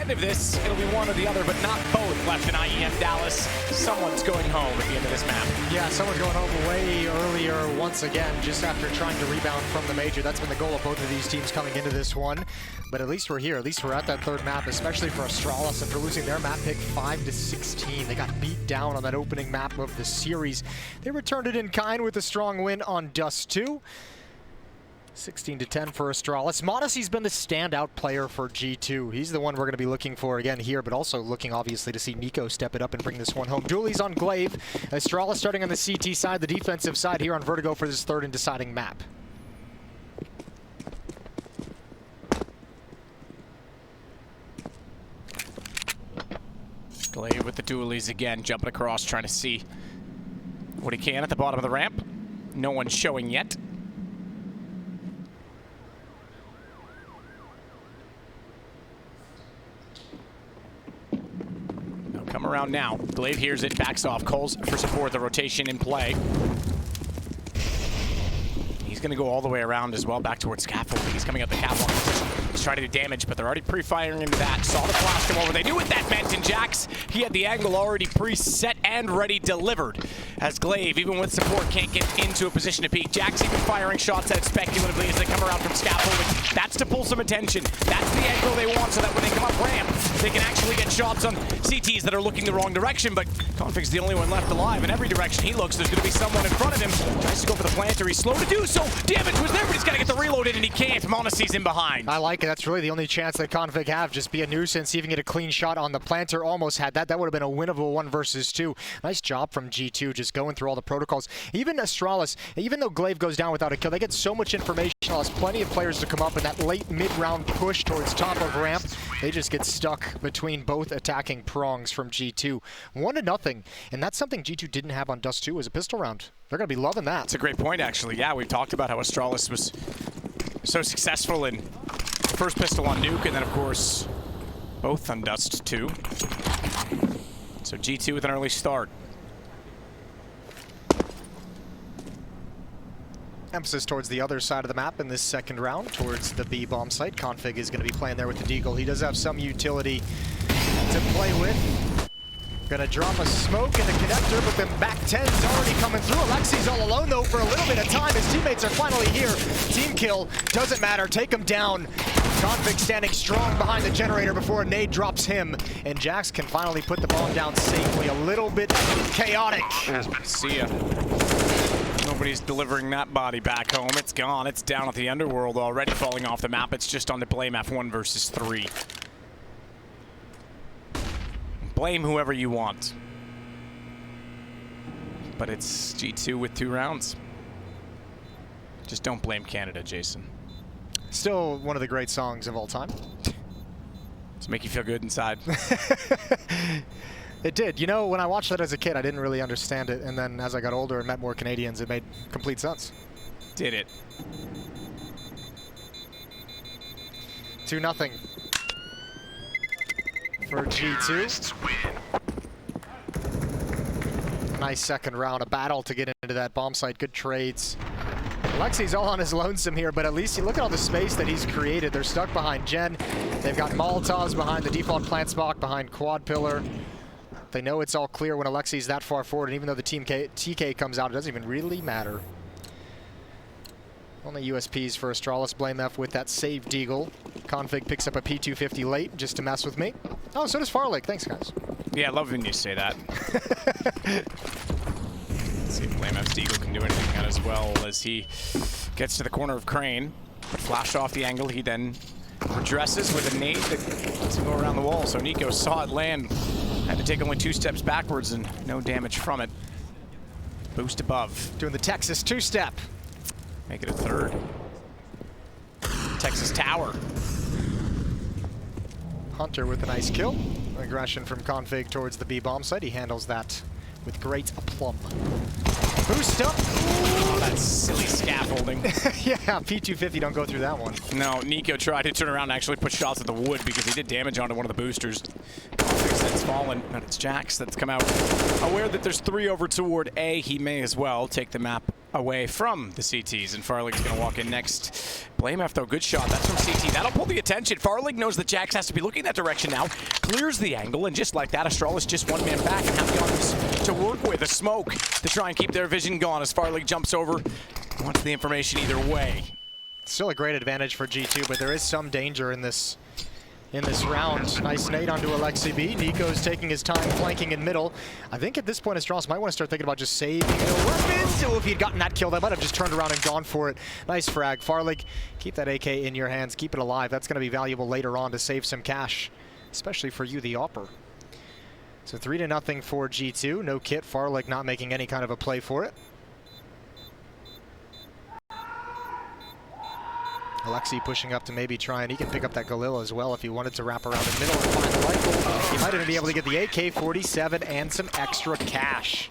end of this, it'll be one or the other, but not both left in IEM Dallas. Someone's going home at the end of this map. Yeah, someone's going home way earlier once again, just after trying to rebound from the major. That's been the goal of both of these teams coming into this one. But at least we're here. At least we're at that third map, especially for Astralis after losing their map pick 5-16. They got beat down on that opening map of the series. They returned it in kind with a strong win on Dust 2. 16-10 for Astralis. Monacy's been the standout player for G2. He's the one we're going to be looking for again here, but also looking obviously to see Nico step it up and bring this one home. Dooley's on glaive. Astralis starting on the CT side, the defensive side here on Vertigo for this third and deciding map. Glaive with the dualies again, jumping across, trying to see what he can at the bottom of the ramp. No one's showing yet. They'll come around now. Glaive hears it, backs off. Cole's for support, the rotation in play. He's going to go all the way around as well, back towards scaffolding. He's coming up the catwalk position. He's trying to do damage, but they're already pre-firing into that. Saw the flash come over. They knew what that meant, and Jax, he had the angle already pre-set and ready delivered. As Glaive, even with support, can't get into a position to peek. Jax even firing shots out speculatively as they come around from scaffolding. That's to pull some attention. That's the angle they want so that when they come up ramp, they can actually get shots on CTs that are looking the wrong direction, but Config's the only one left alive. In every direction he looks, there's going to be someone in front of him. Tries to go for the planter. He's slow to do so. Damage was there, but he's got to get the reload in, and he can't. Monacy's in behind. I like it. That's really the only chance that Config have. Just be a nuisance, even get a clean shot on the planter. Almost had that. That would have been a winnable 1 versus 2. Nice job from G2, just going through all the protocols. Even Astralis, even though Glaive goes down without a kill, they get so much information. Allows plenty of players to come up in that late mid-round push towards top of ramp. They just get stuck between both attacking prongs from G2. 1-0, and that's something G2 didn't have on Dust 2 as a pistol round. They're going to be loving that. That's a great point, actually. Yeah, we've talked about how Astralis was so successful in the first pistol on Nuke, and then, of course, both on Dust 2. So G2 with an early start. Emphasis towards the other side of the map in this second round, towards the B bomb site. Config is going to be playing there with the Deagle. He does have some utility to play with. Gonna drop a smoke in the connector, but then back 10's already coming through. Aleksib's all alone though for a little bit of time. His teammates are finally here. Team kill, doesn't matter, take him down. Config standing strong behind the generator before a nade drops him. And Jax can finally put the bomb down safely. A little bit chaotic. See ya. Nobody's delivering that body back home. It's gone. It's down at the underworld already, falling off the map. It's just on the blameF 1 versus 3. Blame whoever you want. But it's G2 with 2 rounds. Just don't blame Canada, Jason. Still one of the great songs of all time. Does it make you feel good inside? It did. You know, when I watched that as a kid, I didn't really understand it. And then as I got older and met more Canadians, it made complete sense. Did it? 2-0 for G2. Nice second round, a battle to get into that bomb site. Good trades. Aleksib's all on his lonesome here, but at least you look at all the space that he's created. They're stuck behind Gen. They've got Molotovs behind the default plant spot, behind Quad Pillar. They know it's all clear when Aleksib's that far forward, and even though the TK comes out, it doesn't even really matter. Only USPs for Astralis. blameF with that save Deagle. Config picks up a P250 late just to mess with me. Oh, so does Farlake. Thanks, guys. Yeah, I love when you say that. Let's see if blameF's Deagle can do anything as well as he gets to the corner of Crane. But flashed off the angle, he then redresses with a nade that doesn't go around the wall. So Nico saw it land. Had to take only 2 steps backwards and no damage from it. Boost above. Doing the Texas 2-step. Make it a 3rd. Texas Tower. Hunter with a nice kill. Aggression from Config towards the B bomb site. He handles that with great aplomb. Boost up. Oh, that's silly scaffolding. Yeah, P250 don't go through that one. No, Nico tried to turn around and actually put shots at the wood because he did damage onto one of the boosters. That's fallen, but it's Jax that's come out. Aware that there's 3 over toward A, he may as well take the map away from the CTs, and Farlig's going to walk in next. blameF, though, good shot. That's from CT. That'll pull the attention. Farlig knows that Jax has to be looking that direction now. Clears the angle, and just like that, Astralis just one man back and have guns to work with. A smoke to try and keep their vision gone as Farlig jumps over. Wants the information either way. Still a great advantage for G2, but there is some danger in this round. Nice nade onto Aleksib. Nico's taking his time flanking in middle. I think at this point Astralis might want to start thinking about just saving middle weapons. So if he'd gotten that kill, they might have just turned around and gone for it. Nice frag. Farlig, keep that AK in your hands. Keep it alive. That's going to be valuable later on to save some cash, especially for you, the Opper. So 3-0 for G2. No kit. Farlig not making any kind of a play for it. Aleksib pushing up to maybe try, and he can pick up that Galil as well if he wanted to wrap around the middle and find the rifle. He might even be able to get the AK-47 and some extra cash.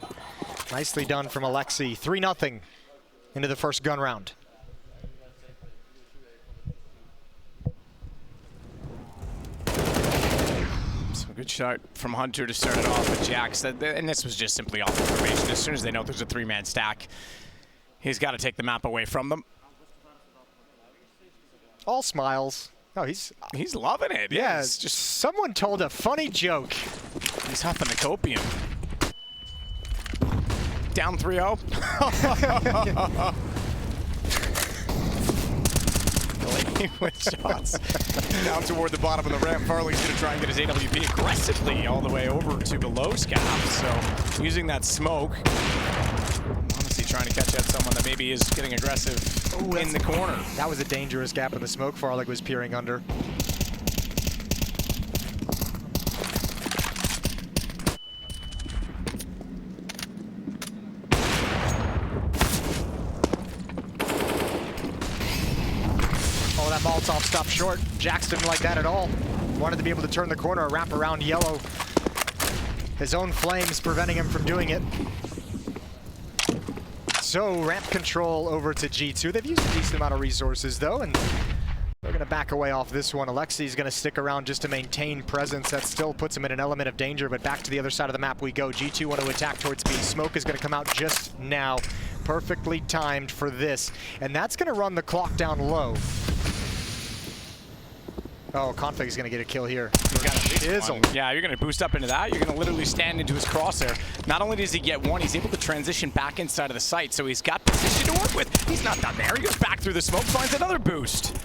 Nicely done from Aleksib. 3-0 into the first gun round. So good shot from Hunter to start it off with Jax, and this was just simply off information. As soon as they know there's a three-man stack, he's got to take the map away from them. All smiles. Oh, he's loving it. Yeah, it's just someone told a funny joke. He's huffing the copium. Down 3-0. With shots down toward the bottom of the ramp. Farlig's going to try and get his AWP aggressively all the way over to below Scav. So using that smoke, honestly trying to catch out someone that maybe is getting aggressive in the corner. That was a dangerous gap in the smoke Farlig was peering under. Oh, that Molotov stopped short. Jax didn't like that at all. Wanted to be able to turn the corner, wrap around yellow. His own flames preventing him from doing it. So ramp control over to G2. They've used a decent amount of resources though, and they're going to back away off this one. Aleksib's going to stick around just to maintain presence. That still puts him in an element of danger, but back to the other side of the map we go. G2 want to attack towards B. Smoke is going to come out just now. Perfectly timed for this. And that's going to run the clock down low. Oh, Config is going to get a kill here. Yeah, you're going to boost up into that. You're going to literally stand into his crosshair. Not only does he get one, he's able to transition back inside of the site, so he's got position to work with. He's not done there. He goes back through the smoke, finds another boost.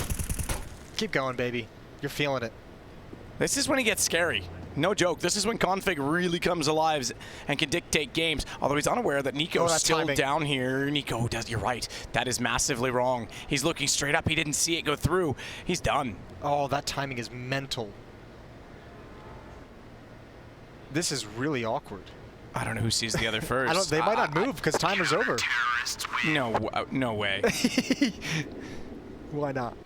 Keep going, baby. You're feeling it. This is when he gets scary. No joke. This is when Config really comes alive and can dictate games. Although he's unaware that Nico's still down here. Nico does. You're right. That is massively wrong. He's looking straight up. He didn't see it go through. He's done. Oh, that timing is mental. This is really awkward. I don't know who sees the other first. They might not move because timer's over. No way. Why not?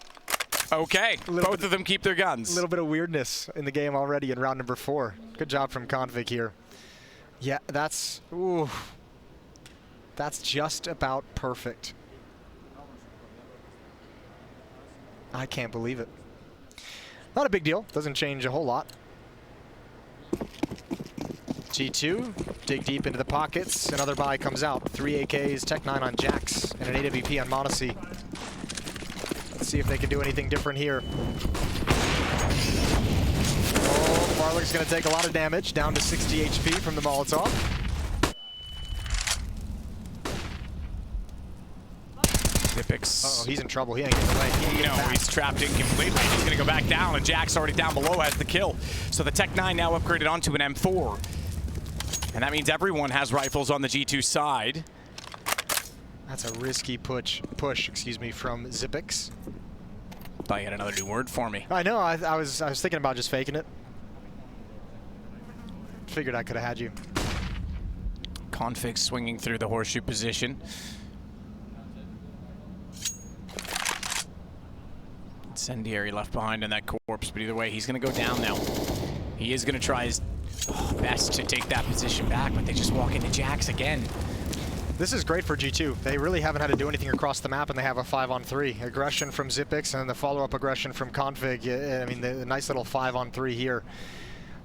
Okay, both of them keep their guns. A little bit of weirdness in the game already in round number 4. Good job from Config here. Yeah, that's just about perfect. I can't believe it. Not a big deal. Doesn't change a whole lot. G2, dig deep into the pockets. Another buy comes out. 3 AKs, Tech 9 on Jax, and an AWP on Monacy. Let's see if they can do anything different here. Oh, Farlig's going to take a lot of damage, down to 60 HP from the Molotov. Xyp9x. Uh-oh, he's in trouble. He ain't getting away. He's trapped in completely. He's going to go back down, and Jack's already down below, has the kill. So the Tech 9 now upgraded onto an M4. And that means everyone has rifles on the G2 side. That's a risky push, from Xyp9x. Thought you had another new word for me. I know. I was thinking about just faking it. Figured I could have had you. Config swinging through the horseshoe position. Incendiary left behind in that corpse, but either way, he's going to go down now. He is going to try his best to take that position back, but they just walk into Jax again. This is great for G2. They really haven't had to do anything across the map, and they have a 5-on-3. Aggression from Xyp9x and the follow-up aggression from Config. I mean, the nice little 5-on-3 here.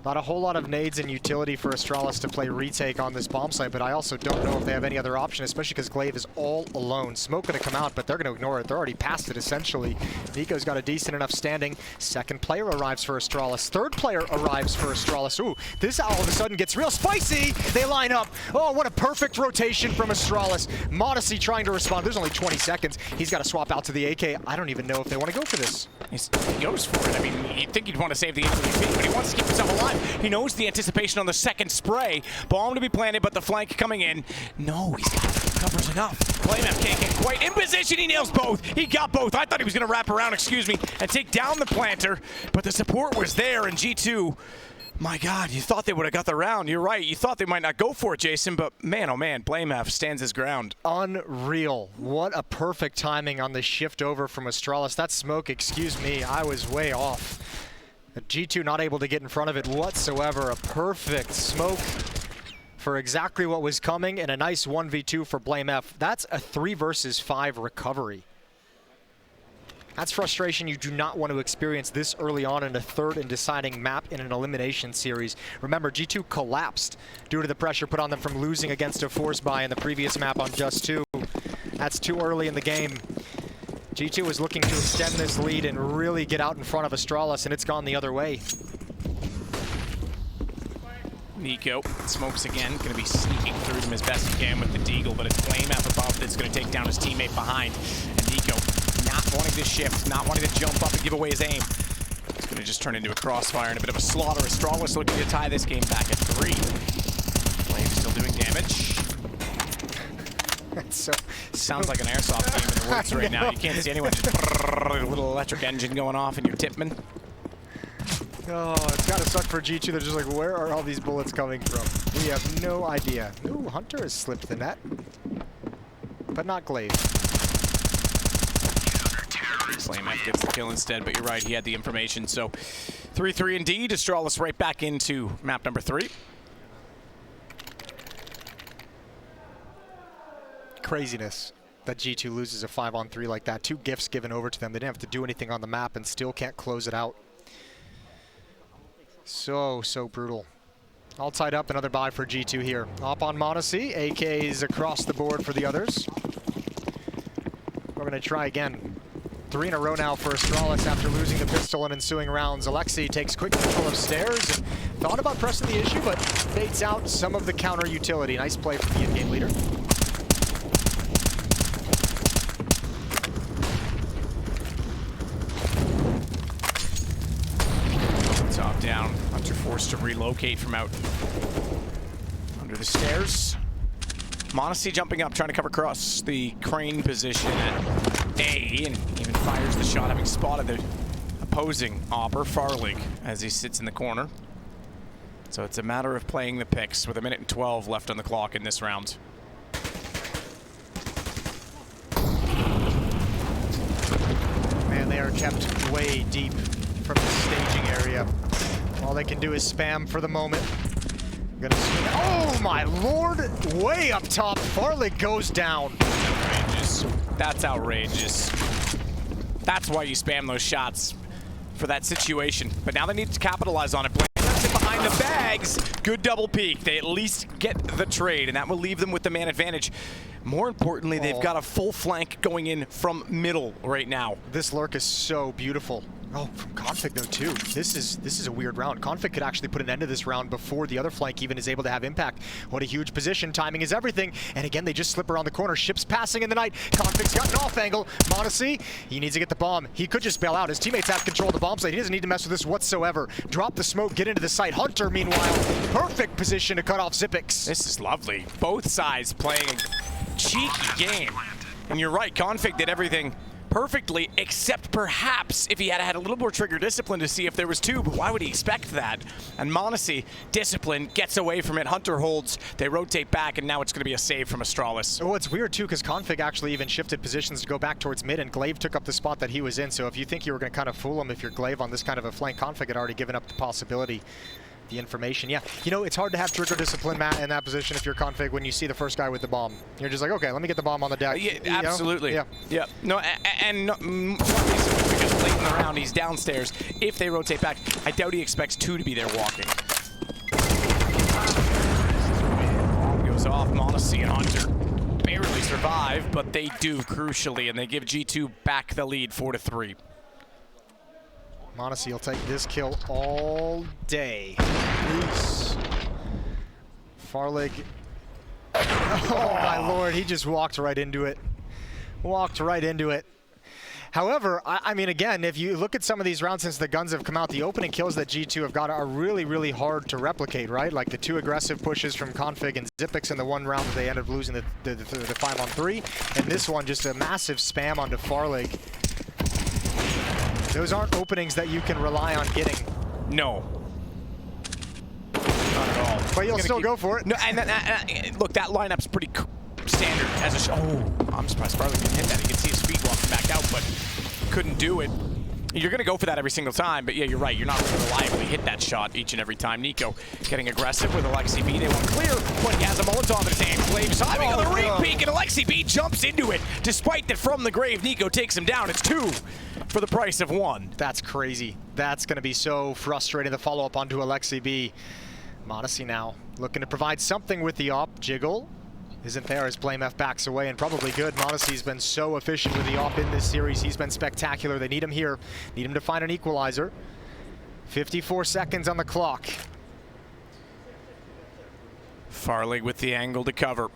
Not a whole lot of nades and utility for Astralis to play retake on this bomb site, but I also don't know if they have any other option, especially because blameF is all alone. Smoke going to come out, but they're going to ignore it. They're already past it, essentially. Nico's got a decent enough standing. Second player arrives for Astralis. Third player arrives for Astralis. Ooh, this all of a sudden gets real spicy. They line up. Oh, what a perfect rotation from Astralis. Modesty trying to respond. There's only 20 seconds. He's got to swap out to the AK. I don't even know if they want to go for this. He goes for it. I mean, you'd think he'd want to save the MVP, but he wants to keep himself alive. He knows the anticipation on the second spray. Bomb to be planted, but the flank coming in. No, he's got covers enough. blameF can't get quite in position. He nails both. He got both. I thought he was going to wrap around, excuse me, and take down the planter, but the support was there, and G2, my God, you thought they would have got the round. You're right. You thought they might not go for it, Jason, but man, oh man, blameF stands his ground. Unreal. What a perfect timing on the shift over from Astralis. That smoke, excuse me, I was way off. G2 not able to get in front of it whatsoever. A perfect smoke for exactly what was coming, and a nice 1v2 for blameF. That's a 3 versus 5 recovery. That's frustration you do not want to experience this early on in a third and deciding map in an elimination series. Remember, G2 collapsed due to the pressure put on them from losing against a force buy in the previous map on Just 2. That's too early in the game. G2 was looking to extend this lead and really get out in front of Astralis, and it's gone the other way. Nico smokes again, going to be sneaking through them as best he can with the deagle, but it's blameF above that's going to take down his teammate behind. And Nico not wanting to shift, not wanting to jump up and give away his aim. It's going to just turn into a crossfire and a bit of a slaughter. Astralis looking to tie this game back at 3. Blame still doing damage. So sounds like an airsoft game in the woods right now. You can't see anyone. Just a little electric engine going off, and you're Tipman. Oh, it's got to suck for G2. They're just like, where are all these bullets coming from? We have no idea. Ooh, Hunter has slipped the net, but not Glaive. blameF gets the kill instead, but you're right, he had the information. So 3-3 indeed. Astralis right back into map number 3. Craziness that G2 loses a 5-on-3 like that. 2 gifts given over to them. They didn't have to do anything on the map and still can't close it out. So brutal. All tied up, another buy for G2 here. Up on Modesty, AKs across the board for the others. We're gonna try again. 3 in a row now for Astralis after losing the pistol in ensuing rounds. Aleksib takes quick control of stairs and thought about pressing the issue, but baits out some of the counter utility. Nice play from the in-game leader. Top down. Hunter forced to relocate from out under the stairs. Modesty jumping up, trying to cover across the crane position at A, and even fires the shot, having spotted the opposing Opper, Farlig, as he sits in the corner. So it's a matter of playing the picks with 1 minute and 12 left on the clock in this round. Man, they are kept way deep from the staging area. All they can do is spam for the moment. Oh my lord! Way up top, Farlig goes down. Outrageous. That's outrageous. That's why you spam those shots, for that situation. But now they need to capitalize on it. blameF it behind the bags. Good double peek. They at least get the trade, and that will leave them with the man advantage. More importantly, they've got a full flank going in from middle right now. This lurk is so beautiful. Oh, from Config though too. This is a weird round. Config could actually put an end to this round before the other flank even is able to have impact. What a huge position. Timing is everything. And again, they just slip around the corner. Ships passing in the night. Config's got an off angle. Modesty, he needs to get the bomb. He could just bail out. His teammates have control of the bomb site. He doesn't need to mess with this whatsoever. Drop the smoke, get into the site. Hunter, meanwhile, perfect position to cut off Xyp9x. This is lovely. Both sides playing a cheeky game. And you're right, Config did everything perfectly, except perhaps if he had had a little more trigger discipline to see if there was 2, but why would he expect that? And Modesty, discipline, gets away from it. Hunter holds, they rotate back, and now it's going to be a save from Astralis. Oh, it's weird too, because Config actually even shifted positions to go back towards mid, and Glaive took up the spot that he was in, so if you think you were going to kind of fool him if you're Glaive on this kind of a flank, Config had already given up the possibility. The information, yeah. You know, it's hard to have trigger discipline, Matt, in that position if you're Config when you see the first guy with the bomb. You're just like, okay, let me get the bomb on the deck. Yeah, absolutely. Yeah. No, and not recently, because late in the round. He's downstairs. If they rotate back, I doubt he expects 2 to be there walking. Goes off. m0NESY and Hunter barely survive, but they do crucially, and they give G2 back the lead 4-3. m0NESY will take this kill all day. Please. Farlig. Oh my lord, he just walked right into it. Walked right into it. However, I mean, again, if you look at some of these rounds since the guns have come out, the opening kills that G2 have got are really, really hard to replicate, right? Like the 2 aggressive pushes from Config and Xyp9x in the one round that they ended up losing the 5-on-3. And this one, just a massive spam onto Farlig. Those aren't openings that you can rely on getting. No. Not at all. But you'll still go for it. No, and look, that lineup's pretty standard as a I'm surprised Farlig didn't hit that. You can see his speed walking back out, but couldn't do it. You're going to go for that every single time, but yeah, you're right. You're not going to reliably hit that shot each and every time. Nico getting aggressive with Aleksib. They want clear, but he has a Molotov in his hand. Glave's hiving on the re-peek, and Aleksib jumps into it. Despite that from the grave, Nico takes him down. It's 2 for the price of 1. That's crazy. That's going to be so frustrating, the follow-up onto Aleksib. m0NESY now looking to provide something with the op. Jiggle isn't there as blameF backs away, and probably good. m0NESY's been so efficient with the op in this series. He's been spectacular. They need him here. Need him to find an equalizer. 54 seconds on the clock. Farlig with the angle to cover.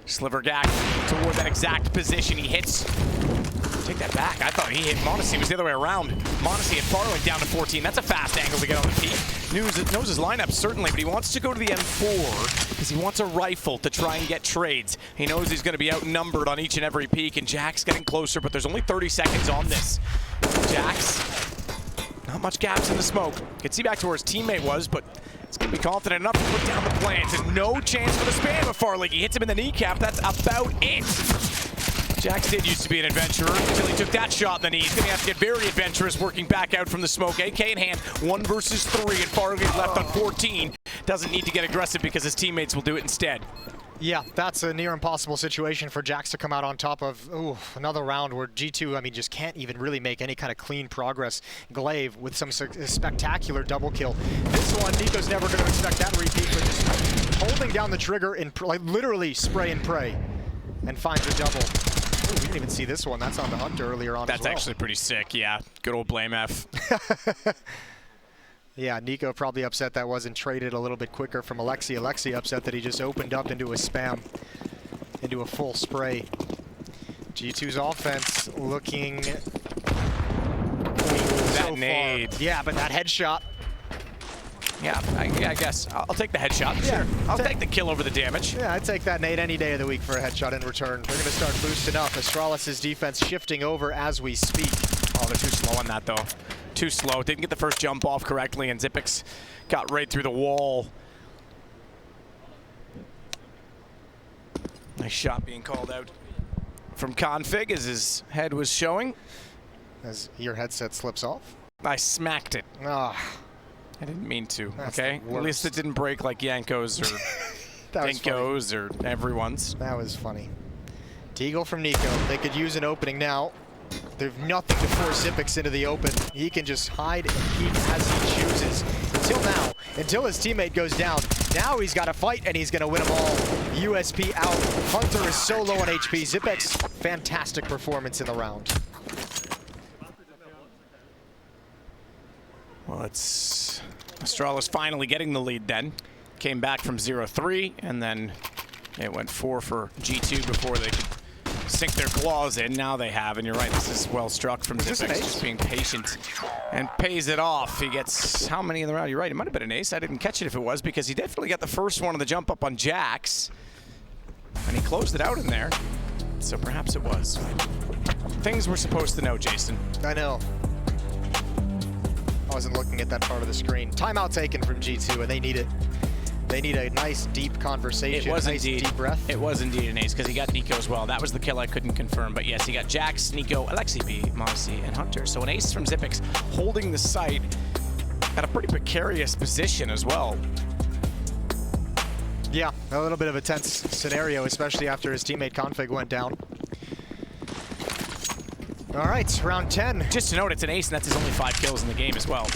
Slivergak toward that exact position. He hits. Take that back. I thought he hit m0NESY. It was the other way around. m0NESY and Farlig down to 14. That's a fast angle to get on the peak. Knows his lineup, certainly, but he wants to go to the M4 because he wants a rifle to try and get trades. He knows he's going to be outnumbered on each and every peak, and Jack's getting closer, but there's only 30 seconds on this. Jack's not much gaps in the smoke. Can see back to where his teammate was, but it's going to be confident enough to put down the plans, and no chance for the spam of Farlig. He hits him in the kneecap. That's about it. Jax did used to be an adventurer until he took that shot in the knee. He's going to have to get very adventurous working back out from the smoke. AK in hand, 1 versus 3, and Farlig left on 14. Doesn't need to get aggressive because his teammates will do it instead. Yeah, that's a near impossible situation for Jax to come out on top of. Ooh, another round where G2, I mean, just can't even really make any kind of clean progress. Glaive with some spectacular double kill. This one, Nico's never going to expect that repeat, but just holding down the trigger and like literally spray and pray, and finds a double. Ooh, we didn't even see this one. That's on the Hunter earlier on. That's actually pretty sick, yeah. Good old blameF. Yeah, Nico probably upset that wasn't traded a little bit quicker from Aleksib. Aleksib upset that he just opened up into a spam, into a full spray. G2's offense looking that nade. Far. Yeah, but that headshot. Yeah, I guess I'll take the headshot. Yeah, sure. I'll take the kill over the damage. Yeah, I'd take that nade any day of the week for a headshot in return. They're going to start boosting up. Astralis' defense shifting over as we speak. Oh, they're too slow on that, though. Too slow. Didn't get the first jump off correctly, and Xyp9x got right through the wall. Nice shot being called out from Config as his head was showing. As your headset slips off. I smacked it. Ah. I didn't mean to, That's okay? At least it didn't break like Yanko's or Dinko's or everyone's. That was funny. Deagle from Nico. They could use an opening now. There's nothing to force Xyp9x into the open. He can just hide and peek as he chooses. Until now, until his teammate goes down. Now he's got to fight, and he's going to win them all. USP out. Hunter is so low on HP. Xyp9x, fantastic performance in the round. Well, it's Astralis finally getting the lead then. Came back from 0-3, and then it went 4 for G2 before they could sink their claws in. Now they have, and you're right, this is well struck from Xyp9x, just being patient and pays it off. He gets how many in the round? You're right, it might have been an ace. I didn't catch it if it was, because he definitely got the first one on the jump up on Jax, and he closed it out in there. So perhaps it was. Things we're supposed to know, Jason. I know. I wasn't looking at that part of the screen. Timeout taken from G2, and they need it. They need a nice, deep conversation. It was nice, indeed. Deep breath. It was indeed an ace, because he got Nico as well. That was the kill I couldn't confirm. But yes, he got Jax, Nico, Aleksib, m0NESY, and Hunter. So an ace from Xyp9x, holding the site at a pretty precarious position as well. Yeah, a little bit of a tense scenario, especially after his teammate Config went down. All right, round 10. Just to note, it's an ace, and that's his only 5 kills in the game as well.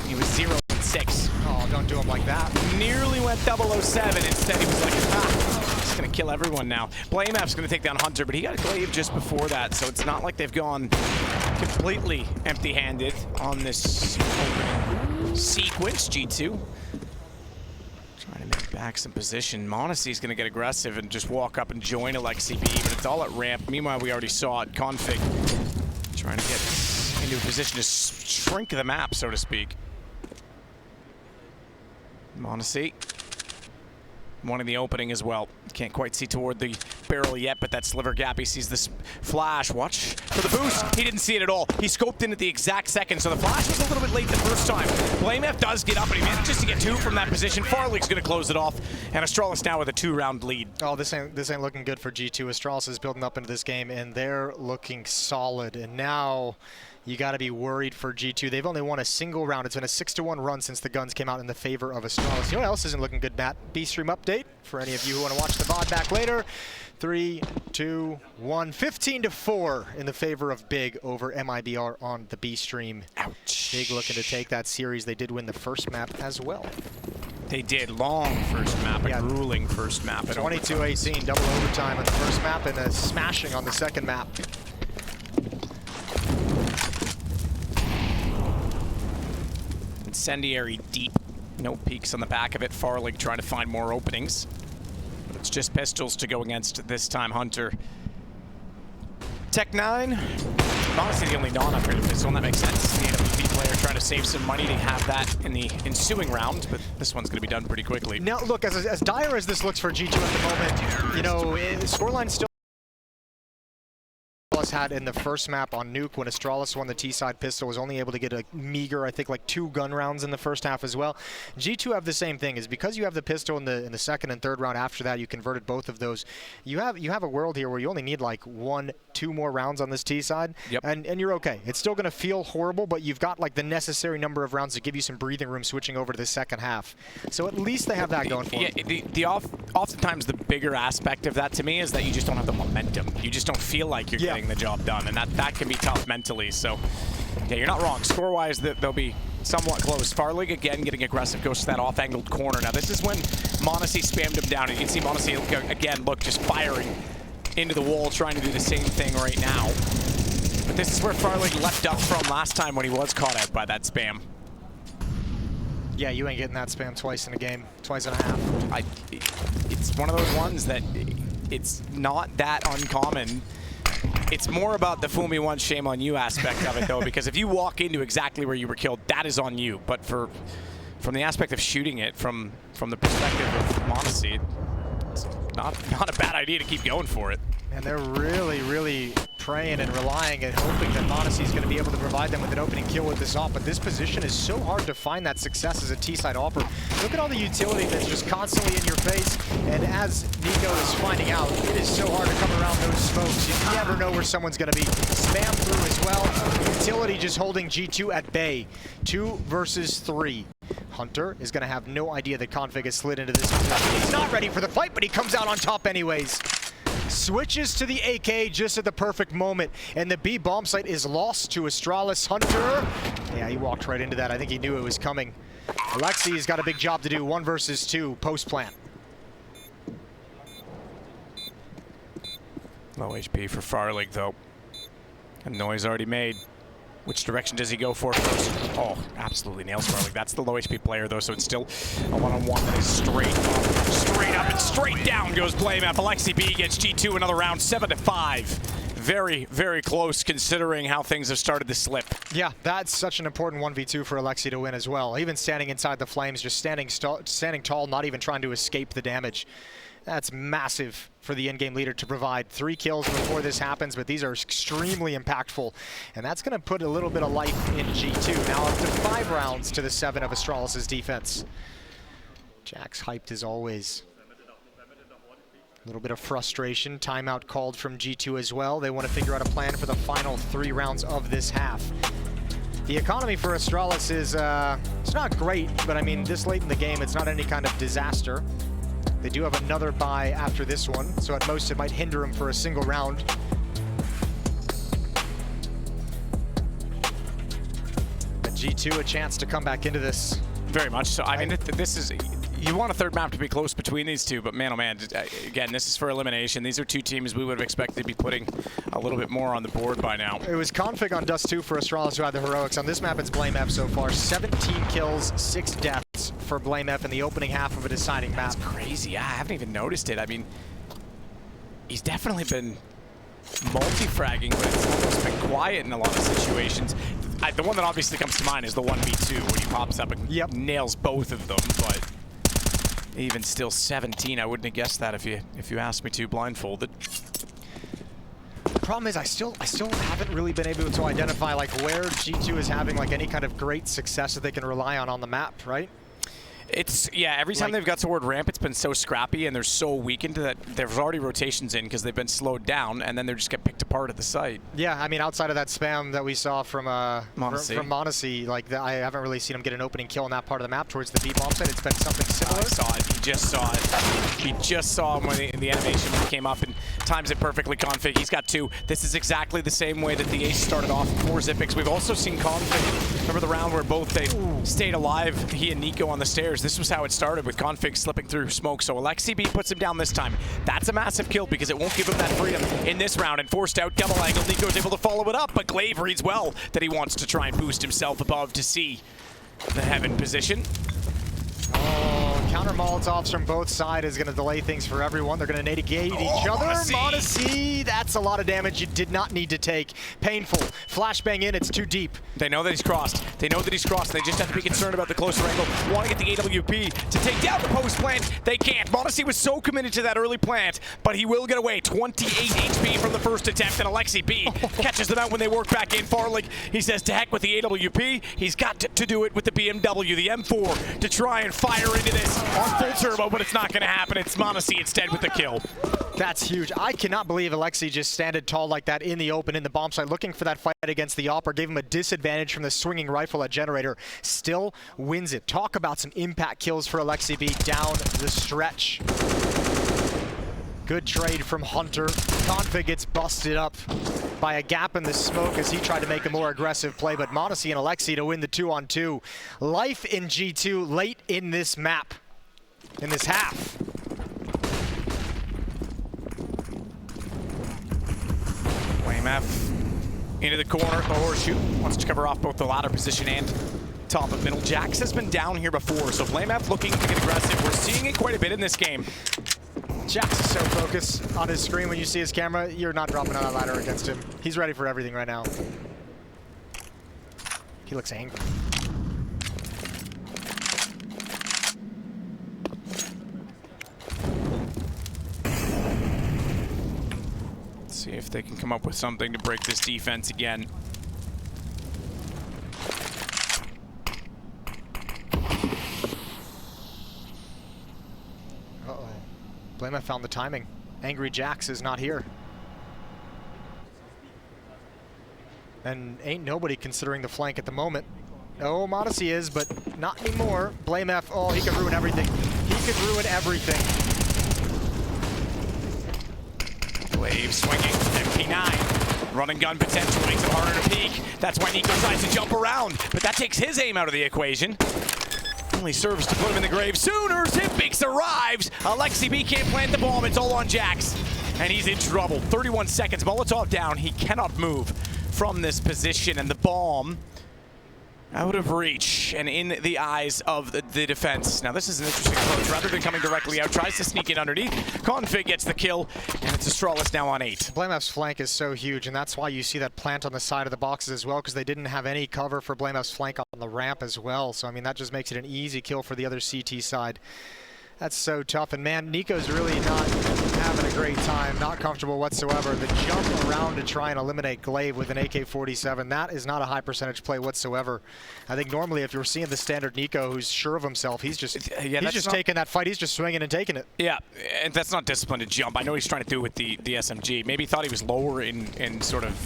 He was 0 and 6. Oh, don't do him like that. Nearly went 007. Instead, he was like, just going to kill everyone now. blameF's going to take down Hunter, but he got a glaive just before that, so it's not like they've gone completely empty-handed on this opening sequence. G2 trying to make back some position. m0NESY's going to get aggressive and just walk up and join Aleksib, but it's all at ramp. Meanwhile, we already saw it. Config trying to get into a position to shrink the map, so to speak. m0NESY, one in the opening as well. Can't quite see toward the barrel yet, but that sliver gap, he sees this flash. Watch for the boost. He didn't see it at all. He scoped in at the exact second, so the flash was a little bit late the first time. blameF does get up, and he manages to get 2 from that position. Farlig's going to close it off, and Astralis now with a 2-round lead. Oh, this ain't looking good for G2. Astralis is building up into this game, and they're looking solid. And now you got to be worried for G2. They've only won a single round. It's been a 6-1 run since the guns came out in the favor of Astralis. You know what else isn't looking good, Matt? B-Stream update for any of you who want to watch the VOD back later. 3, 2, 1. 15-4 in the favor of Big over MIBR on the B-Stream. Ouch. Big looking to take that series. They did win the first map as well. They did. Long first map, a grueling first map. 22-18, double overtime on the first map and a smashing on the second map. Incendiary deep. No peeks on the back of it. Farlig trying to find more openings. But it's just pistols to go against this time. Hunter. Tech 9. Honestly, the only non-upgraded pistol, and that makes sense. The AWP player trying to save some money to have that in the ensuing round, but this one's going to be done pretty quickly. Now, look, as dire as this looks for G2 at the moment, you know, scoreline still had in the first map on Nuke when Astralis won the T-side pistol, was only able to get a meager, I think, like 2 gun rounds in the first half as well. G2 have the same thing, is because you have the pistol in the second and third round. After that, you converted both of those. You have a world here where you only need like 1, 2 more rounds on this T-side, and you're okay. It's still going to feel horrible, but you've got like the necessary number of rounds to give you some breathing room switching over to the second half. So at least they have that going for them. Oftentimes the bigger aspect of that to me is that you just don't have the momentum. You just don't feel like you're getting the job done, and that can be tough mentally. So yeah, you're not wrong. Score-wise, they'll be somewhat close. Farlig again getting aggressive, goes to that off-angled corner. Now this is when m0NESY spammed him down. You can see m0NESY again, look, just firing into the wall, trying to do the same thing right now. But this is where Farlig leapt up from last time when he was caught out by that spam. Yeah, you ain't getting that spam twice in a game, twice and a half. It's one of those ones that it's not that uncommon. It's more about the fool me once, shame on you aspect of it, though, because if you walk into exactly where you were killed, that is on you. But from the aspect of shooting it, from the perspective of m0NESY, it's not a bad idea to keep going for it. And they're really, really praying and relying and hoping that m0NESY is going to be able to provide them with an opening kill with this op. But this position is so hard to find that success as a T-side offer. Look at all the utility that's just constantly in your face. And as Nico is finding out, it is so hard to come around those smokes. You never know where someone's going to be. Spam through as well. Utility just holding G2 at bay. 2 versus 3. Hunter is going to have no idea that Config has slid into this. He's not ready for the fight, but he comes out on top anyways. Switches to the AK just at the perfect moment, and the B bomb site is lost to Astralis. Hunter, yeah, he walked right into that. I think he knew it was coming. Aleksi's got a big job to do, 1 versus 2 post-plant. Low HP for Farlig, though. A noise already made. Which direction does he go for first? Oh, absolutely nails Farlig. That's the low HP player, though, so it's still a one-on-one that is straight up and straight down goes blameF. Aleksib gets G2 another round, 7-5. Very, very close considering how things have started to slip. Yeah, that's such an important 1v2 for Aleksib to win as well. Even standing inside the flames, just standing tall, not even trying to escape the damage. That's massive for the in-game leader to provide 3 kills before this happens, but these are extremely impactful. And that's going to put a little bit of life in G2. Now up to 5 rounds to the 7 of Astralis' defense. Jack's hyped as always. A little bit of frustration. Timeout called from G2 as well. They want to figure out a plan for the final 3 rounds of this half. The economy for Astralis is, it's not great, but I mean, this late in the game, it's not any kind of disaster. They do have another bye after this one, so at most it might hinder them for a single round. G2 a chance to come back into this. Very much so. I mean, this is... You want a third map to be close between these two, but man, oh man, again, this is for elimination. These are two teams we would have expected to be putting a little bit more on the board by now. It was config on Dust 2 for Astralis, who had the heroics. On this map, it's blameF so far. 17 kills, 6 deaths for blameF in the opening half of a deciding map. That's crazy. Yeah, I haven't even noticed it. I mean, he's definitely been multi-fragging, but it's almost been quiet in a lot of situations. The one that obviously comes to mind is the 1v2 when he pops up and nails both of them, but even still 17, I wouldn't have guessed that if you asked me to blindfolded. The problem is I still haven't really been able to identify like where G2 is having like any kind of great success that they can rely on the map, right? It's, yeah, every time they've got toward ramp, it's been so scrappy and they're so weakened that there's already rotations in because they've been slowed down and then they just get picked apart at the site. Yeah, I mean, outside of that spam that we saw from m0NESY, like I haven't really seen him get an opening kill on that part of the map towards the B bomb site. It's been something similar. I saw it. He just saw it. He just saw him when the animation came up and times it perfectly. Config, he's got 2. This is exactly the same way that the Ace started off for Xyp9x. We've also seen Config. Remember the round where both they stayed alive, he and Nico on the stairs. This was how it started with Config slipping through smoke. So Aleksib puts him down this time. That's a massive kill because it won't give him that freedom in this round. And forced out double angle, Nico's able to follow it up, but glaive reads well that he wants to try and boost himself above to see the heaven position. Oh, counter Molotovs from both sides is going to delay things for everyone. They're going to negate each other. m0NESY, that's a lot of damage you did not need to take. Painful. Flashbang in, it's too deep. They know that he's crossed. They know that he's crossed. They just have to be concerned about the closer angle. Want to get the AWP to take down the post plant. They can't. m0NESY was so committed to that early plant, but he will get away. 28 HP from the first attempt, and Aleksib catches them out when they work back in. Farlig, he says to heck with the AWP. He's got to do it with the BMW, the M4, to try and fire into this on full turbo, but it's not going to happen. It's m0NESY instead with the kill. That's huge. I cannot believe Aleksib just standed tall like that in the open in the bomb site, looking for that fight against the Opera. Gave him a disadvantage from the swinging rifle at Generator. Still wins it. Talk about some impact kills for Aleksib down the stretch. Good trade from Hunter. Config gets busted up by a gap in the smoke as he tried to make a more aggressive play, but m0NESY and Aleksib to win the 2-on-2. Life in G2 late in this map, in this half. blameF into the corner, the horseshoe. Wants to cover off both the ladder position and top of middle. Jax has been down here before, so blameF looking to get aggressive. We're seeing it quite a bit in this game. Jax is so focused on his screen when you see his camera, you're not dropping on a ladder against him. He's ready for everything right now. He looks angry. Let's see if they can come up with something to break this defense again. blameF found the timing. Angry Jax is not here. And ain't nobody considering the flank at the moment. Oh, m0NESY is, but not anymore. blameF, oh, he could ruin everything. He could ruin everything. Glaive swinging, MP9. Running gun potential makes it harder to peek. That's why Nico tries to jump around, but that takes his aim out of the equation. Only serves to put him in the grave sooner. Xyp9x arrives. Aleksib can't plant the bomb. It's all on Jax. And he's in trouble. 31 seconds. Molotov down. He cannot move from this position. And the bomb out of reach and in the eyes of the defense. Now this is an interesting approach. Rather than coming directly out, tries to sneak in underneath. Config gets the kill, and it's Astralis now on 8. blameF's flank is so huge, and that's why you see that plant on the side of the boxes as well, because they didn't have any cover for blameF's flank on the ramp as well. So I mean, that just makes it an easy kill for the other CT side. That's so tough, and man, Nico's really not having a great time, not comfortable whatsoever. The jump around to try and eliminate glaive with an AK-47, that is not a high percentage play whatsoever. I think normally if you're seeing the standard Nico who's sure of himself, he's just taking that fight, he's just swinging and taking it. Yeah, and that's not disciplined to jump. I know he's trying to do it with the SMG. Maybe he thought he was lower in sort of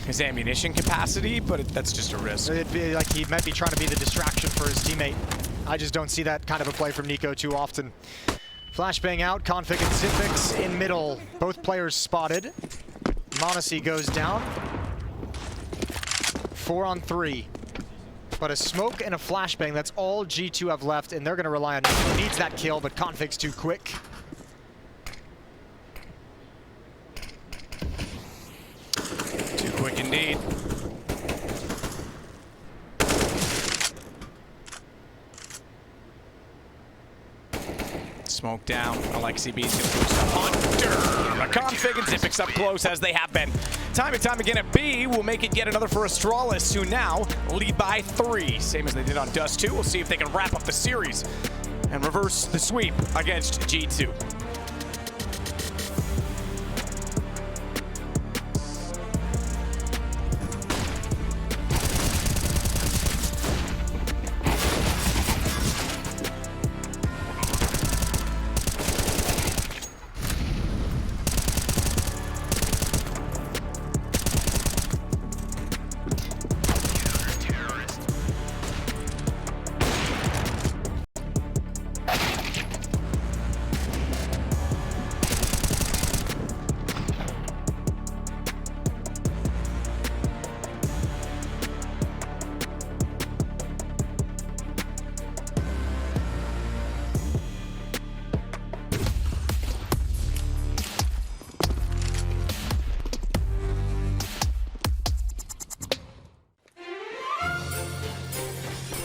his ammunition capacity, but that's just a risk. It'd be like he might be trying to be the distraction for his teammate. I just don't see that kind of a play from Nico too often. Flashbang out, Config and Xyp9x in middle. Both players spotted. m0NESY goes down. 4 on 3. But a smoke and a flashbang, that's all G2 have left, and they're going to rely on Nico. Needs that kill, but Config's too quick. Too quick indeed. Smoke down. Aleksib is going to push up under. The Config and Zipix up close as they have been. Time and time again at B will make it yet another for Astralis, who now lead by 3. Same as they did on Dust 2. We'll see if they can wrap up the series and reverse the sweep against G2.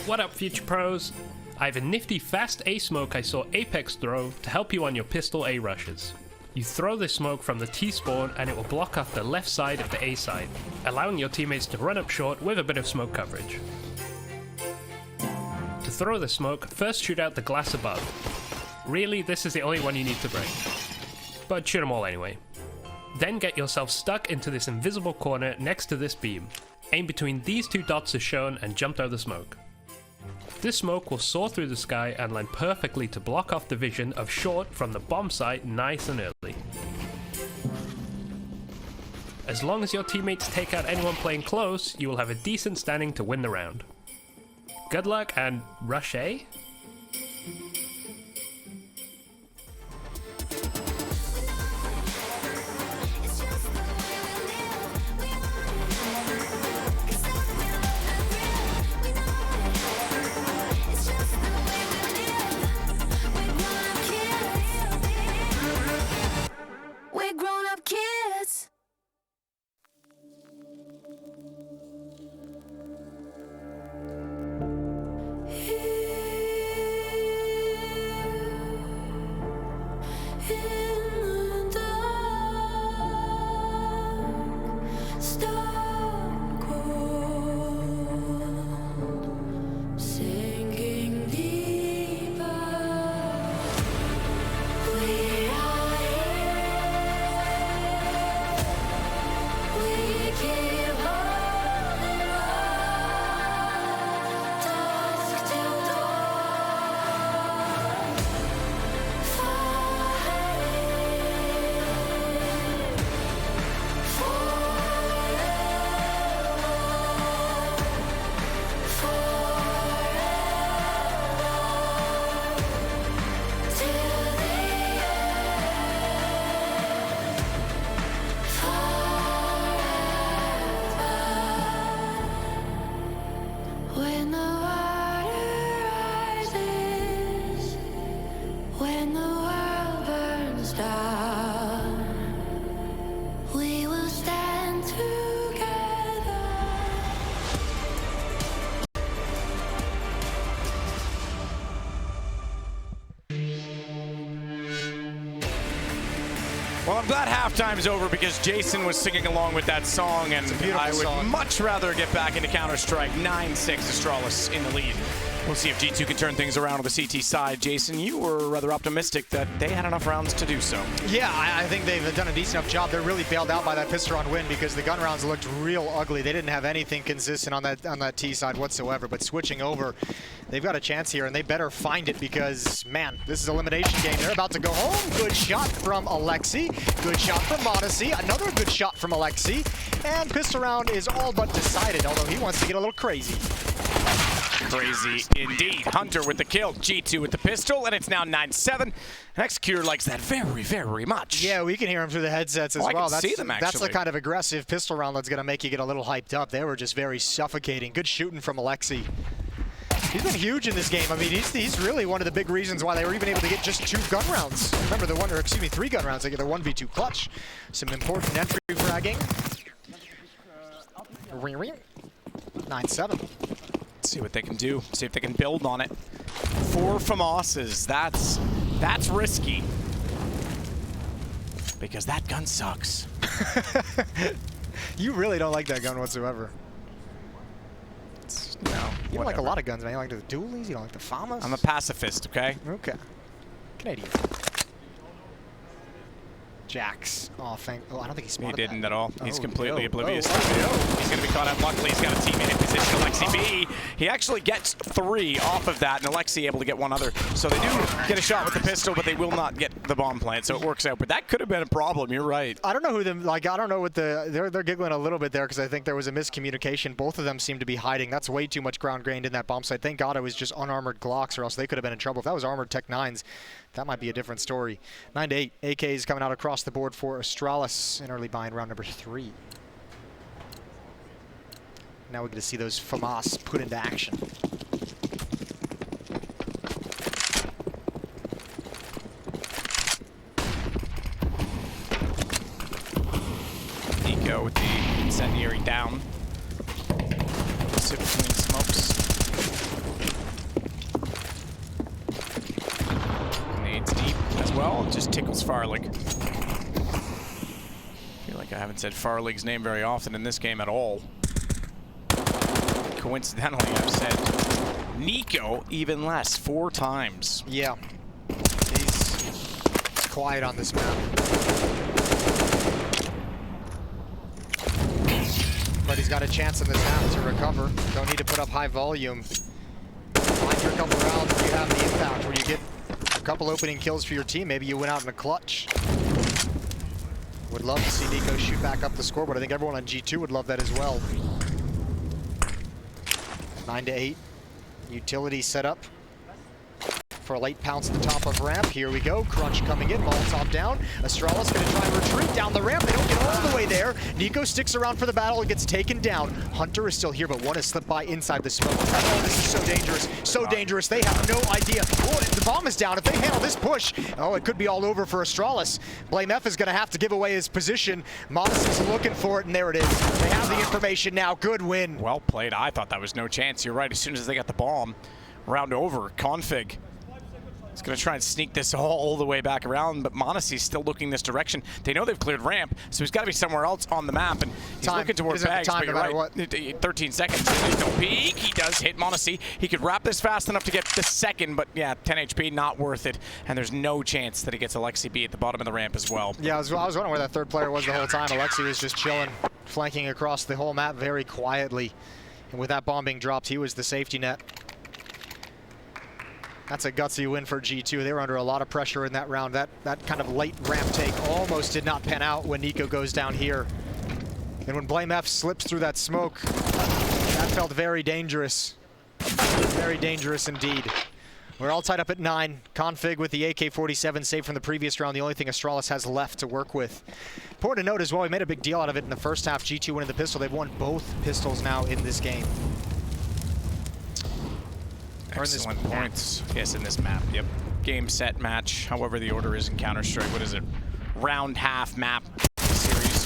What up, future pros? I have a nifty fast A smoke I saw Apex throw to help you on your pistol A rushes. You throw this smoke from the T spawn and it will block off the left side of the A side, allowing your teammates to run up short with a bit of smoke coverage. To throw the smoke, first shoot out the glass above. Really, this is the only one you need to break. But shoot them all anyway. Then get yourself stuck into this invisible corner next to this beam. Aim between these 2 dots as shown and jump through the smoke. This smoke will soar through the sky and land perfectly to block off the vision of short from the bomb site nice and early. As long as your teammates take out anyone playing close, you will have a decent standing to win the round. Good luck and rush A? Well, I'm glad halftime's over because Jason was singing along with that song, and I would much rather get back into Counter-Strike. 9-6 Astralis in the lead. We'll see if G2 can turn things around on the CT side. Jason, you were rather optimistic that they had enough rounds to do so. Yeah, I think they've done a decent enough job. They're really bailed out by that Pistron win because the gun rounds looked real ugly. They didn't have anything consistent on that T side whatsoever, but switching over, they've got a chance here, and they better find it because, man, this is an elimination game. They're about to go home. Good shot from Aleksib. Good shot from Odyssey. Another good shot from Aleksib. And pistol round is all but decided, although he wants to get a little crazy. Crazy indeed. Hunter with the kill, G2 with the pistol, and it's now 9-7. And Executor likes that very, very much. Yeah, we can hear him through the headsets as I well. can see them, That's the actually. kind of aggressive pistol round that's going to make you get a little hyped up. They were just very suffocating. Good shooting from Aleksib. He's been huge in this game. I mean, he's really one of the big reasons why they were even able to get just 2 gun rounds. Remember, 3 gun rounds. They get their 1v2 clutch. Some important entry fragging. 9-7. See what they can do. See if they can build on it. 4 FAMASes. That's risky. Because that gun sucks. You really don't like that gun whatsoever. No, You don't like a lot of guns, man. You like the dualies, you don't like the FAMAs. I'm a pacifist, okay? Okay. Canadian. Jax. Oh, I don't think he spotted He didn't that. at all. He's completely no. oblivious. Oh, He's going to be caught out. Luckily, he's got a teammate in position, Aleksib. He actually gets 3 off of that, and Aleksib able to get 1 other. So they do get a shot with the pistol, but they will not get the bomb plant, so it works out. But that could have been a problem. You're right. I don't know who them, like, I don't know what they're giggling a little bit there because I think there was a miscommunication. Both of them seem to be hiding. That's way too much ground grained in that bomb site. Thank God it was just unarmored Glocks, or else they could have been in trouble. If that was armored Tech 9s, that might be a different story. 9-8. AKs coming out across the board for Astralis in early buy-in round number 3. Now we get to see those FAMAS put into action. Nico with the incendiary down. Sit between smokes. Nades deep as well. Just tickles Farlig. I feel like I haven't said Farlig's name very often in this game at all. Coincidentally, I've said Nico even less, 4 times. Yeah. He's quiet on this map. But he's got a chance in this map to recover. Don't need to put up high volume. Find your couple rounds where you have the impact, where you get a couple opening kills for your team. Maybe you win out in a clutch. Would love to see Nico shoot back up the scoreboard. I think everyone on G2 would love that as well. 9-8. Utility set up for a late pounce at the top of ramp. Here we go. Crunch coming in. Molotov down. Astralis going to try and retreat down the ramp. They don't get all the way there. Nico sticks around for the battle and gets taken down. Hunter is still here, but one has slipped by inside the smoke. Oh, this is so dangerous. So dangerous. They have no idea. Oh, the bomb is down. If they handle this push, oh, it could be all over for Astralis. blameF is going to have to give away his position. Modest is looking for it, and there it is. They have the information now. Good win. Well played. I thought that was no chance. You're right. As soon as they got the bomb, round over. Config. He's going to try and sneak this all the way back around, but Monacy's still looking this direction. They know they've cleared ramp, so he's got to be somewhere else on the map, and he's looking toward bags, but you're right. 13 seconds. There's no peek. He does hit Monacy. He could wrap this fast enough to get the second, but yeah, 10 HP, not worth it, and there's no chance that he gets Aleksib at the bottom of the ramp as well. Yeah, I was wondering where that third player was the whole time. Aleksib was just chilling, flanking across the whole map very quietly, and with that bomb being dropped, he was the safety net. That's a gutsy win for G2. They were under a lot of pressure in that round. That kind of late ramp take almost did not pan out when Nico goes down here. And when blameF slips through that smoke, that felt very dangerous. Very dangerous indeed. We're all tied up at 9. Config with the AK-47 saved from the previous round. The only thing Astralis has left to work with. Important to note as well, we made a big deal out of it in the first half. G2 winning the pistol. They've won both pistols now in this game. Excellent points. Yes, in this map. Yep. Game, set, match. However the order is in Counter-Strike. What is it? Round, half, map series.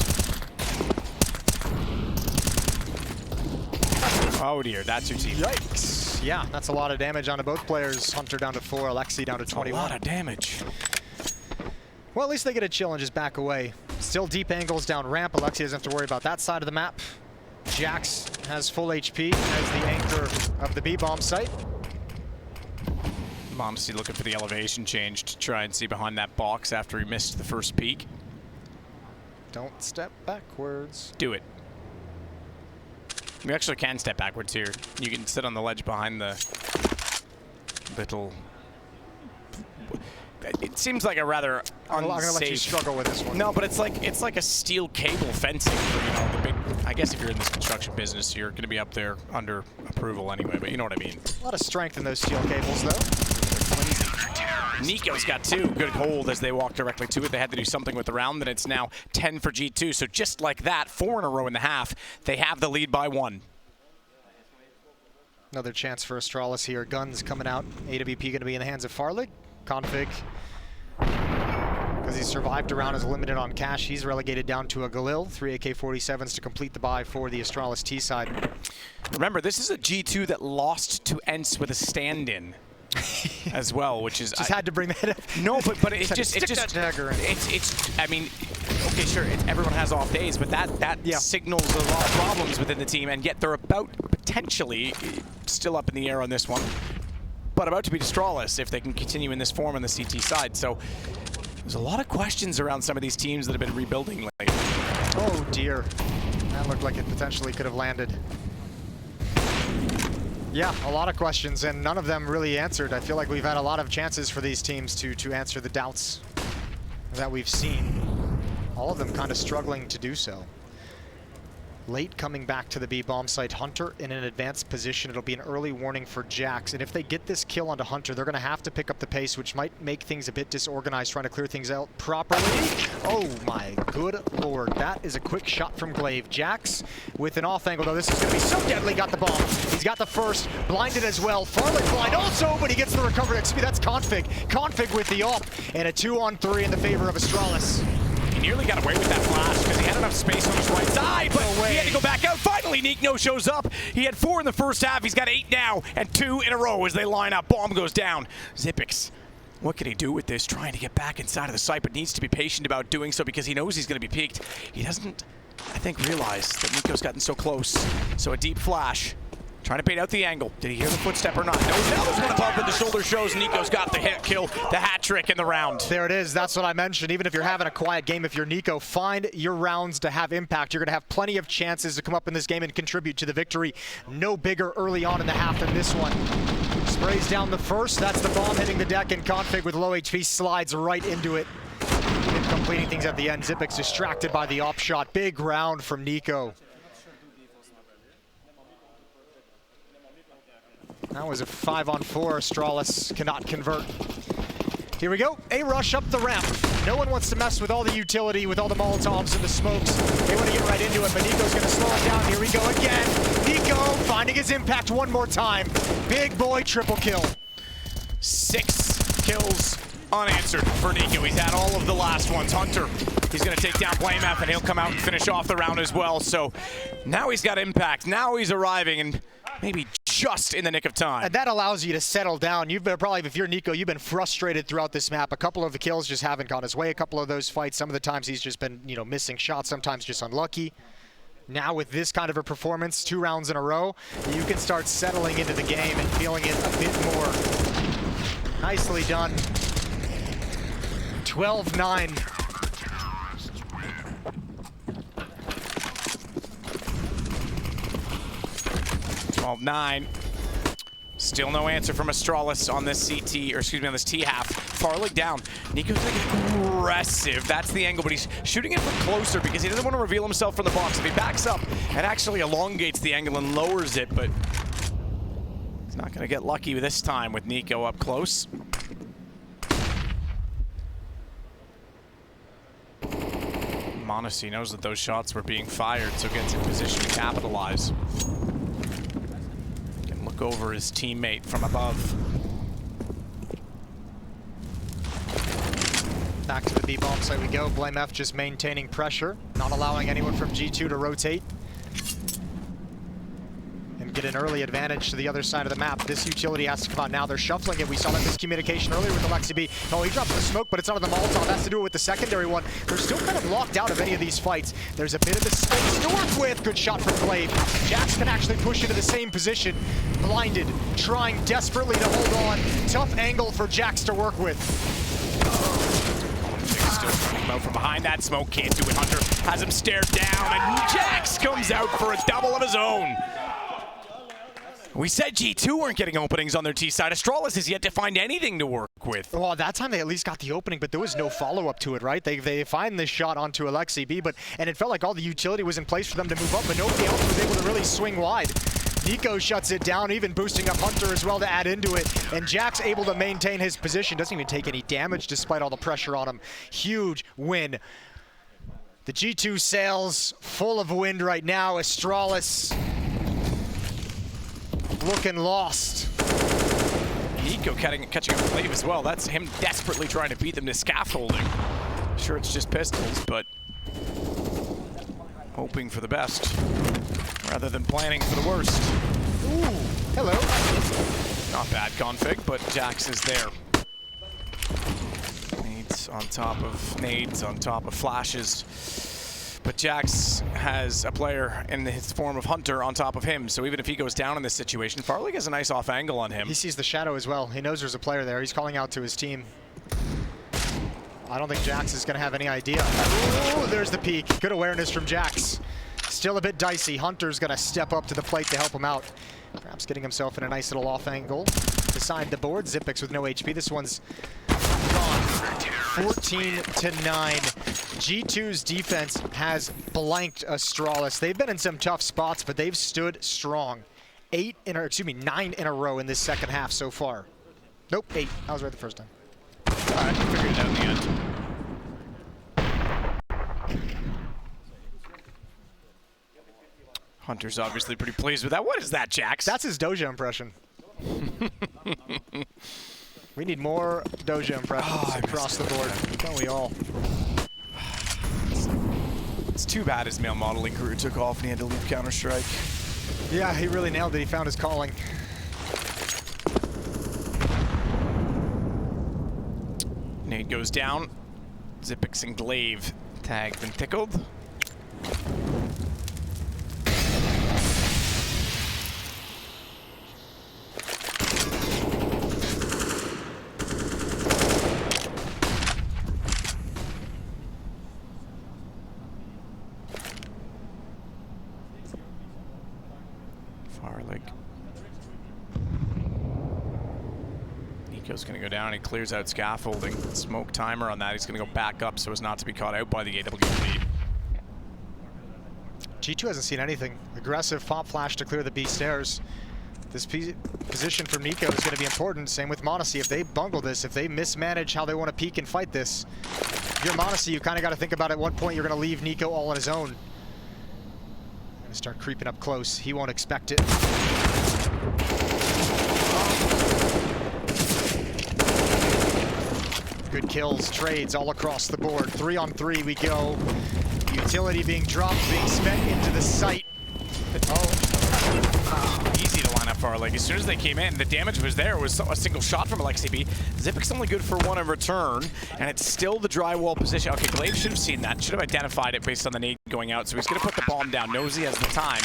Oh dear, that's your team. Yikes. Yeah, that's a lot of damage onto both players. Hunter down to 4, Aleksib down to 21. A lot of damage. Well, at least they get a chill and just back away. Still deep angles down ramp. Aleksib doesn't have to worry about that side of the map. Jax has full HP as the anchor of the B-bomb site. Monacy looking for the elevation change to try and see behind that box after he missed the first peek. Don't step backwards. Do it. You actually can step backwards here. You can sit on the ledge behind the little it seems like a rather I'm gonna let you unsafe. struggle with this one. No, but it's like a steel cable fencing for, you know, the big. I guess if you're in this construction business, you're going to be up there under approval anyway. But you know what I mean. A lot of strength in those steel cables, though. Nico's got 2. Good hold as they walk directly to it. They had to do something with the round, and it's now 10 for G2. So just like that, 4 in a row in the half, they have the lead by 1. Another chance for Astralis here. Guns coming out. AWP going to be in the hands of Farlig. Config, because he survived a round, is limited on cash. He's relegated down to a Galil. 3 AK-47s to complete the buy for the Astralis T side. Remember, this is a G2 that lost to ENCE with a stand-in. As well, which is just had to bring that up. No, but it just I mean, okay, sure, everyone has off days, but that signals a lot of problems within the team, and yet they're about potentially still up in the air on this one, but about to be Astralis if they can continue in this form on the CT side. So there's a lot of questions around some of these teams that have been rebuilding lately. Oh dear, that looked like it potentially could have landed. Yeah, a lot of questions, and none of them really answered. I feel like we've had a lot of chances for these teams to answer the doubts that we've seen. All of them kind of struggling to do so. Late coming back to the B bomb site. Hunter in an advanced position. It'll be an early warning for Jax. And if they get this kill onto Hunter, they're going to have to pick up the pace, which might make things a bit disorganized, trying to clear things out properly. Oh my good lord. That is a quick shot from glaive. Jax with an off angle, though. This is going to be so deadly. Got the bomb. He's got the first. Blinded as well. Farlig blind also, but he gets the recovery. That's Config. Config with the op. And a 2-on-3 in the favor of Astralis. He nearly got away with that flash because he had enough space on his right side, but he had to go back out. Finally, Nico shows up. He had 4 in the first half. He's got 8 now, and 2 in a row as they line up. Bomb goes down. Xyp9x, what can he do with this? Trying to get back inside of the site, but needs to be patient about doing so because he knows he's going to be peeked. He doesn't, I think, realize that Nico's gotten so close. So a deep flash. Trying to bait out the angle. Did he hear the footstep or not? No, now there's one above, but the shoulder shows Nico's got the hit kill, the hat trick in the round. There it is. That's what I mentioned. Even if you're having a quiet game, if you're Nico, find your rounds to have impact. You're going to have plenty of chances to come up in this game and contribute to the victory. No bigger early on in the half than this one. Sprays down the first. That's the bomb hitting the deck, and Config with low HP slides right into it. And completing things at the end. Xyp9x distracted by the op shot. Big round from Nico. That was a 5-on-4. Astralis cannot convert. Here we go. A rush up the ramp. No one wants to mess with all the utility, with all the Molotovs and the smokes. They want to get right into it, but Nico's going to slow it down. Here we go again. Nico finding his impact one more time. Big boy triple kill. 6 kills unanswered for Nico. He's had all of the last ones. Hunter, he's going to take down blameF, and he'll come out and finish off the round as well. So now he's got impact. Now he's arriving, and maybe just in the nick of time. And that allows you to settle down. You've been probably, if you're Nico, you've been frustrated throughout this map. A couple of the kills just haven't gone his way. A couple of those fights, some of the times he's just been, you know, missing shots, sometimes just unlucky. Now with this kind of a performance, 2 rounds in a row, you can start settling into the game and feeling it a bit more. Nicely done. 12-9. 12-9. Still no answer from Astralis on this CT, or excuse me, on this T half. Farlig down. Nico's like aggressive. That's the angle, but he's shooting it from closer because he doesn't want to reveal himself from the box. If he backs up, it actually elongates the angle and lowers it, but he's not going to get lucky this time with Nico up close. m0NESY knows that those shots were being fired, so gets in position to capitalize. Can look over his teammate from above. Back to the B bomb site we go. blameF just maintaining pressure, not allowing anyone from G2 to rotate and get an early advantage to the other side of the map. This utility has to come out now. They're shuffling it. We saw that miscommunication earlier with Aleksib. Oh, he drops the smoke, but it's out of the Molotov. Has to do it with the secondary one. They're still kind of locked out of any of these fights. There's a bit of the space to work with. Good shot from glaive. Jax can actually push into the same position. Blinded, trying desperately to hold on. Tough angle for Jax to work with. Still coming out from behind that smoke. Can't do it. Hunter has him stared down, and Jax comes out for a double of his own. We said G2 weren't getting openings on their T side. Astralis has yet to find anything to work with. Well, that time they at least got the opening, but there was no follow-up to it, right? They find this shot onto Aleksib, and it felt like all the utility was in place for them to move up, but nobody else was able to really swing wide. Nico shuts it down, even boosting up Hunter as well to add into it, and Jack's able to maintain his position. Doesn't even take any damage despite all the pressure on him. Huge win. The G2 sails full of wind right now. Astralis looking lost. Nico catching up with Glaive as well. That's him desperately trying to beat them to scaffolding. Sure, it's just pistols, but hoping for the best rather than planning for the worst. Ooh, hello. Not bad config, but Jax is there. Nades on top of flashes. But Jax has a player in his form of Hunter on top of him, so even if he goes down in this situation, Farlig has a nice off angle on him. He sees the shadow as well. He knows there's a player there. He's calling out to his team. I don't think Jax is going to have any idea. Ooh, there's the peek. Good awareness from Jax. Still a bit dicey. Hunter's going to step up to the plate to help him out. Perhaps getting himself in a nice little off angle. Beside the board, Xyp9x with no HP. This one's gone. 14-9. G2's defense has blanked Astralis. They've been in some tough spots, but they've stood strong. 9 in a row in this second half so far. Nope, 8. I was right the first time. All right, figured it out in the end. Hunter's obviously pretty pleased with that. What is that, Jax? That's his Doja impression. We need more Doja impressions across the board. Don't we all? It's too bad his male modeling career took off and he had to leave Counter-Strike. Yeah, he really nailed it. He found his calling. Nade goes down. Xyp9x and Glaive tagged and tickled. Farlig. Nico's going to go down. He clears out scaffolding. Smoke timer on that. He's going to go back up so as not to be caught out by the AWP. G2 hasn't seen anything. Aggressive pop flash to clear the B stairs. This position from Nico is going to be important. Same with m0NESY. If they bungle this, if they mismanage how they want to peek and fight this, if you're m0NESY, you kind of got to think about at what point you're going to leave Nico all on his own. Start creeping up close. He won't expect it. Good kills, trades all across the board. 3-on-3 we go. Utility being dropped, being spent into the site. Easy to line up Farlig. As soon as they came in, the damage was there. It was a single shot from Aleksib. Xyp9x only good for 1 in return, and it's still the drywall position. Okay, Glaive should have seen that. Should have identified it based on the nade going out. So he's going to put the bomb down. Knows he has the time.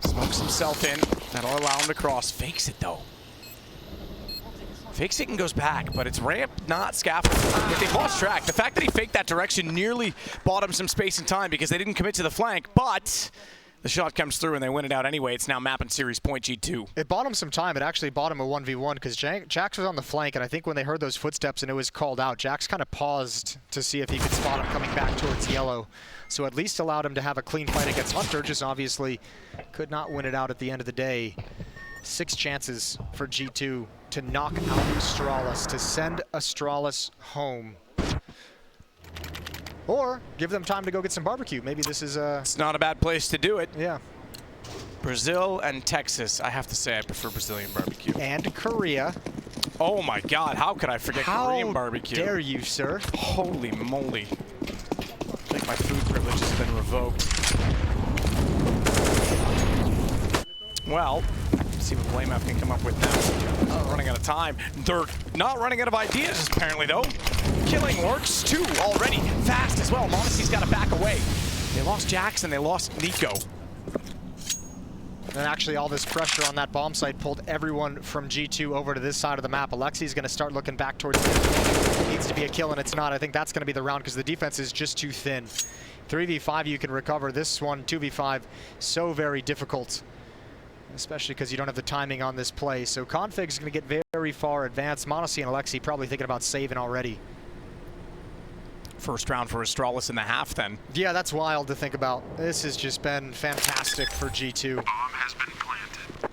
Smokes himself in. That'll allow him to cross. Fakes it, though. Fakes it and goes back, but it's ramp, not scaffold. But they've lost track. The fact that he faked that direction nearly bought him some space and time because they didn't commit to the flank, but the shot comes through and they win it out anyway. It's now map and series point G2. It bought him some time. It actually bought him a 1v1 because Jax was on the flank, and I think when they heard those footsteps and it was called out, Jax kind of paused to see if he could spot him coming back towards yellow. So at least allowed him to have a clean fight against Hunter, just obviously could not win it out at the end of the day. 6 chances for G2 to knock out Astralis, to send Astralis home. Or give them time to go get some barbecue. Maybe this is It's not a bad place to do it. Yeah. Brazil and Texas. I have to say I prefer Brazilian barbecue. And Korea. Oh my God, how could I forget Korean barbecue? How dare you, sir? Holy moly. I think my food privilege has been revoked. Well, see what blameF can come up with now. Running out of time. They're not running out of ideas, apparently, though. Killing works, too, already. Fast as well. m0NESY's got to back away. They lost Jax and they lost Nico. And actually, all this pressure on that bomb site pulled everyone from G2 over to this side of the map. Aleksi's going to start looking back towards the needs to be a kill, and it's not. I think that's going to be the round because the defense is just too thin. 3v5 you can recover. This one, 2v5, so very difficult. especially because you don't have the timing on this play. So Config's going to get very far advanced. m0NESY and Aleksib probably thinking about saving already. First round for Astralis in the half then. Yeah, that's wild to think about. This has just been fantastic for G2. Bomb has been planted.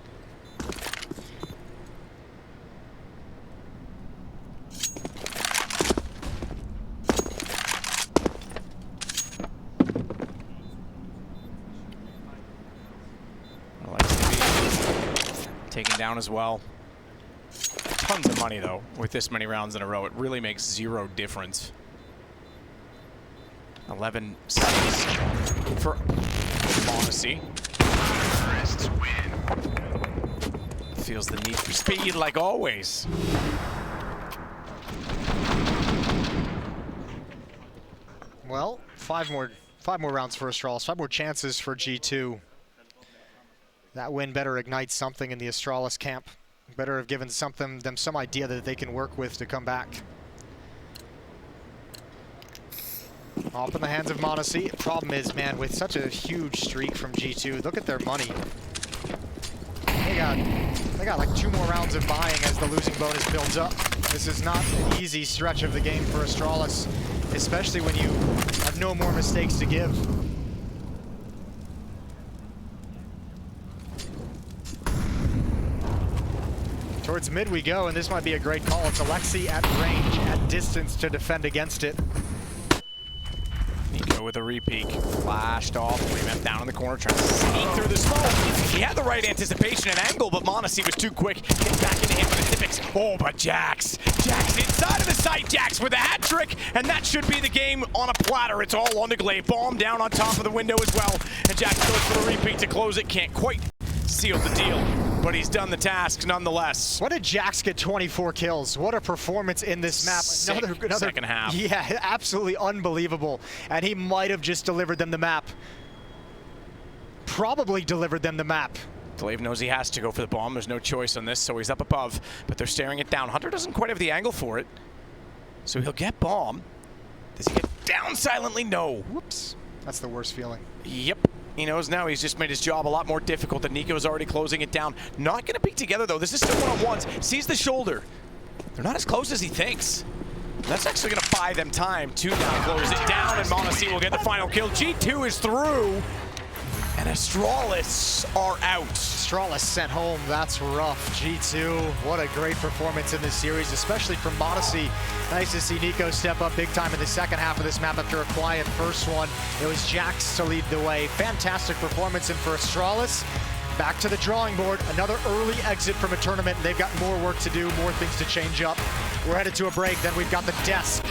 Aleksib taken down as well. Tons of money though, with this many rounds in a row. It really makes zero difference. 11 seconds for m0NESY. Feels the need for speed like always. Well, five more rounds for Astralis, 5 more chances for G2. That win better ignite something in the Astralis camp. Better have given them some idea that they can work with to come back. Off in the hands of m0NESY. Problem is, man, with such a huge streak from G2, look at their money. They got like 2 more rounds of buying as the losing bonus builds up. This is not an easy stretch of the game for Astralis, especially when you have no more mistakes to give. Towards mid we go, and this might be a great call. It's Aleksib at range, at distance to defend against it. Nico with a repeat, flashed off, blameF down in the corner, trying to sneak through the smoke. He had the right anticipation and angle, but m0NESY was too quick. Hit back into him with the Typics. Oh, but Jax inside of the site, Jax with a hat trick, and that should be the game on a platter. It's all on the glaive. Bomb down on top of the window as well, and Jax goes for the repeat to close it. Can't quite seal the deal, but he's done the task nonetheless. What did Jax get 24 kills? What a performance in this map. Another second half. Yeah, absolutely unbelievable. And he might have just delivered them the map. Probably delivered them the map. glaive knows he has to go for the bomb. There's no choice on this, so he's up above, but they're staring it down. Hunter doesn't quite have the angle for it, so he'll get bomb. Does he get down silently? No. Whoops. That's the worst feeling. Yep. He knows now he's just made his job a lot more difficult, and Nico's already closing it down. Not going to peek together, though. This is still one-on-ones. Sees the shoulder. They're not as close as he thinks. That's actually going to buy them time to now close it down, and m0NESY will get the final kill. G2 is through, and Astralis are out. Astralis sent home. That's rough. G2, what a great performance in this series, especially from m0NESY. Nice to see Nico step up big time in the second half of this map after a quiet first one. It was Jax to lead the way. Fantastic performance, and for Astralis, back to the drawing board. Another early exit from a tournament. They've got more work to do, more things to change up. We're headed to a break, then we've got the desk.